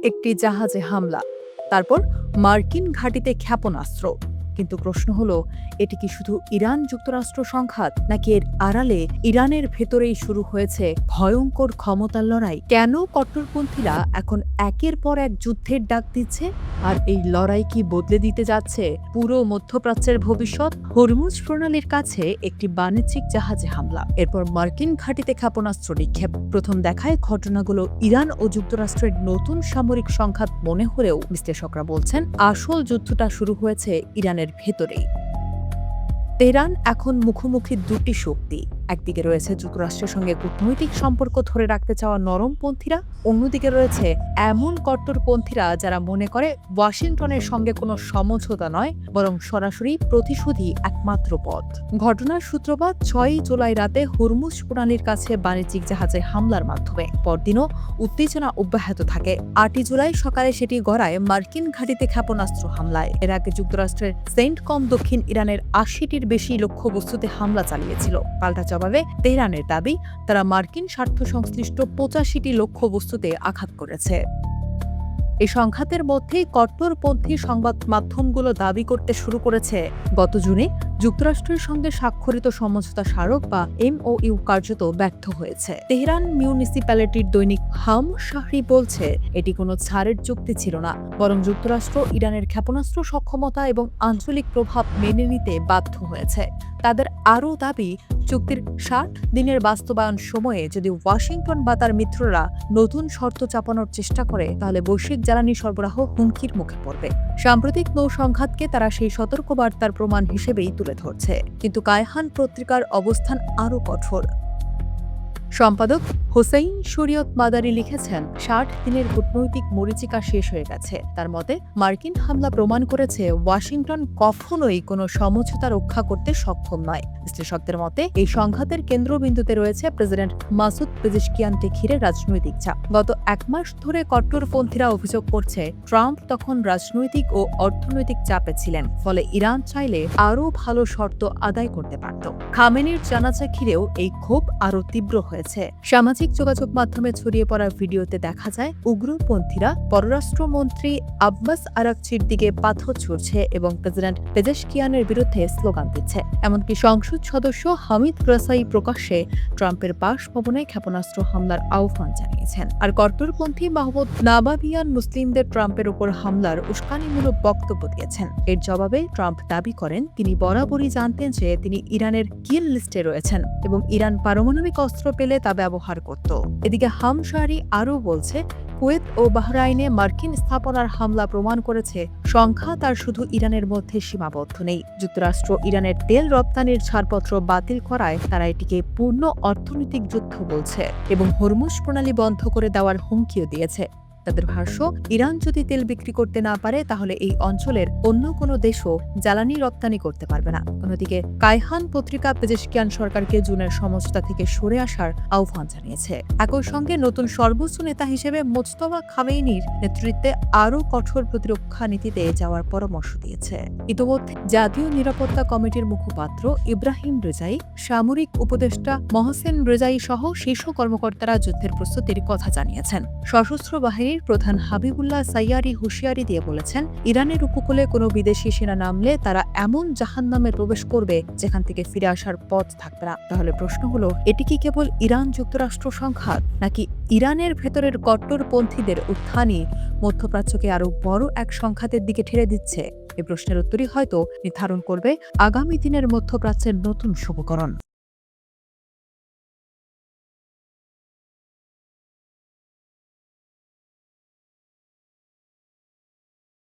একটি জাহাজে হামলা, তারপর মার্কিন ঘাঁটিতে ক্ষেপণাস্ত্র। কিন্তু প্রশ্ন হলো, এটি কি শুধু ইরান যুক্তরাষ্ট্র সংঘাত, নাকি এর আড়ালে ইরানের ভেতরেই শুরু হয়েছে ভয়ঙ্কর ক্ষমতার লড়াই? কেন কট্টরপন্থীরা এখন একের পর এক যুদ্ধের ডাক দিচ্ছে? আর এই লড়াই কি বদলে দিতে যাচ্ছে পুরো মধ্যপ্রাচ্যের ভবিষ্যৎ? হরমুজ প্রণালীর কাছে একটি বাণিজ্যিক জাহাজে হামলা, এরপর মার্কিন ঘাঁটিতে ক্ষেপণাস্ত্র নিক্ষেপ। প্রথম দেখায় ঘটনাগুলো ইরান ও যুক্তরাষ্ট্রের নতুন সামরিক সংঘাত মনে হলেও বিশ্লেষকরা বলছেন আসল যুদ্ধটা শুরু হয়েছে ইরানের ভেতরেই। তেহরান এখন মুখোমুখি দুটি শক্তি। একদিকে রয়েছে যুক্তরাষ্ট্রের সঙ্গে কূটনৈতিক সম্পর্ক ধরে রাখতে চাওয়া নরমপন্থীরা, অন্যদিকে রয়েছে এমন কট্টরপন্থীরা যারা মনে করে ওয়াশিংটনের সঙ্গে কোনো সমঝোতা নয়, বরং সরাসরি প্রতিশোধই একমাত্র পথ। ঘটনার সূত্রপাত ৬ জুলাই রাতে হরমুজ প্রণালীর কাছে বাণিজ্যিক জাহাজে হামলার মাধ্যমে। পরদিনও উত্তেজনা অব্যাহত থাকে। ৮ জুলাই সকালে সেটি গড়ায় মার্কিন ঘাঁটিতে ক্ষেপণাস্ত্র হামলায়। এর আগে যুক্তরাষ্ট্রের সেন্টকম দক্ষিণ ইরানের ৮০টির বেশি লক্ষ্যবস্তুতে হামলা চালিয়েছিল। পাল্টা জবাবে তেহরানের দাবি, তারা মার্কিন স্বার্থ সংশ্লিষ্ট ৮৫টি লক্ষ্যবস্তুতে আঘাত করেছে। এই সংঘাতের মধ্যেই কট্টরপন্থী সংবাদ মাধ্যমগুলো দাবি করতে শুরু করেছে, গত জুনে যুক্তরাষ্ট্রের সঙ্গে স্বাক্ষরিত সমঝোতা স্মারক বা MOU কার্যত ব্যর্থ হয়েছে। তেহরান মিউনিসিপ্যালিটির দৈনিক হাম শাহরি বলছে, এটি কোনো ছাড়ের চুক্তি ছিল না, বরং যুক্তরাষ্ট্র ইরানের ক্ষেপণাস্ত্র সক্ষমতা এবং আঞ্চলিক প্রভাব মেনে নিতে বাধ্য হয়েছে। তাদের আরও দাবি, চুক্তির ৬০ দিনের বাস্তবায়ন সময়ে যদি ওয়াশিংটন বা তার মিত্ররা নতুন শর্ত চাপানোর চেষ্টা করে, তাহলে বৈশ্বিক জ্বালানি সরবরাহ হুমকির মুখে পড়বে। সাম্প্রতিক নৌ সংঘাতকে তারা সেই সতর্কবার্তার প্রমাণ হিসেবেই তুলে ধরছে। কিন্তু কায়হান পত্রিকার অবস্থান আরও কঠোর। সম্পাদক হোসেইন শরীয়ত মাদারি লিখেছেন, ৬০ দিনের কূটনৈতিক মরীচিকা শেষ হয়ে গেছে। তার মতে, মার্কিন হামলা প্রমাণ করেছে ওয়াশিংটন কখনোই কোনো সমঝোতা রক্ষা করতে সক্ষম নয়। বিশ্লেষকদের মতে, এই সংঘাতের কেন্দ্রবিন্দুতে রয়েছে প্রেসিডেন্ট মাসুদ পেজেশকিয়ানকে ঘিরে রাজনৈতিক চাপ। গত ১ মাস ধরে কট্টরপন্থীরা অভিযোগ করছে, ট্রাম্প তখন রাজনৈতিক ও অর্থনৈতিক চাপে ছিলেন, ফলে ইরান চাইলে আরও ভালো শর্ত আদায় করতে পারত। খামেনির জানাজা ঘিরেও এই ক্ষোভ আরও তীব্র হয়েছে। সামাজিক যোগাযোগ মাধ্যমে ছড়িয়ে পড়া ভিডিওতে দেখা যায়, উগ্রপন্থীরা পররাষ্ট্রমন্ত্রী আব্বাস আরাকচির দিকে পাথর ছুড়ছে এবং প্রেসিডেন্ট পেজেশকিয়ানের বিরুদ্ধে স্লোগান দিচ্ছে। এমনকি সংসদ সদস্য হামিদ কারজাই প্রকাশ্যে ট্রাম্পের বাসভবনে ক্ষেপণাস্ত্র হামলার আহ্বান জানিয়েছেন। আর কট্টরপন্থী মাহমুদ নাবাভিয়ান মুসলিমদের ট্রাম্পের উপর হামলার উস্কানিমূলক বক্তব্য দিয়েছেন। এর জবাবে ট্রাম্প দাবি করেন, তিনি বরাবরই জানতেন যে তিনি ইরানের কিল লিস্টে রয়েছেন এবং ইরান পারমাণবিক অস্ত্র পেলে তা ব্যবহার করত। এদিকে হামশারি আরও বলছে, কুয়েত ও বাহরাইনে মার্কিন স্থাপনার হামলা প্রমাণ করেছে সংঘাত আর শুধু ইরানের মধ্যে সীমাবদ্ধ নেই। যুক্তরাষ্ট্র ইরানের তেল রপ্তানির ছাড়পত্র বাতিল করায় তারা এটিকে পূর্ণ অর্থনৈতিক যুদ্ধ বলছে এবং হরমুজ প্রণালী বন্ধ করে দেওয়ার হুমকিও দিয়েছে। তাদের ভাষ্য, ইরান যদি তেল বিক্রি করতে না পারে, তাহলে এই অঞ্চলের অন্য কোনো দেশও জ্বালানি রপ্তানি করতে পারবে না। অন্যদিকে কায়হান পত্রিকা পেজেশকিয়ান সরকারকে জুনের সমঝোতা থেকে সরে আসার আহ্বান জানিয়েছে। একই সঙ্গে নতুন সর্বোচ্চ নেতা হিসেবে মোজতবা খামেনির নেতৃত্বে আরও কঠোর প্রতিরক্ষা নীতিতে যাওয়ার পরামর্শ দিয়েছে। ইতিমধ্যে জাতীয় নিরাপত্তা কমিটির মুখপাত্র ইব্রাহিম রেজাই, সামরিক উপদেষ্টা মহসেন রেজাই সহ শীর্ষ কর্মকর্তারা যুদ্ধের প্রস্তুতির কথা জানিয়েছেন। সশস্ত্র বাহিনী প্রধান হাবিবুল্লাহ সাইয়ারি হুঁশিয়ারি দিয়ে বলেছেন, ইরানের উপকূলে কোনো বিদেশি সেনা নামলে তারা এমন জাহান্নামে প্রবেশ করবে যেখান থেকে ফিরে আসার পথ থাকবে না। তাহলে প্রশ্ন হলো, এটি কি কেবল ইরান যুক্তরাষ্ট্র সংঘাত, নাকি ইরানের ভেতরের কট্টরপন্থীদের উত্থানই মধ্যপ্রাচ্যকে আরও বড় এক সংঘাতের দিকে ঠেলে দিচ্ছে? এই প্রশ্নের উত্তরই হয়তো নির্ধারণ করবে আগামী দিনের মধ্যপ্রাচ্যের নতুন সমীকরণ।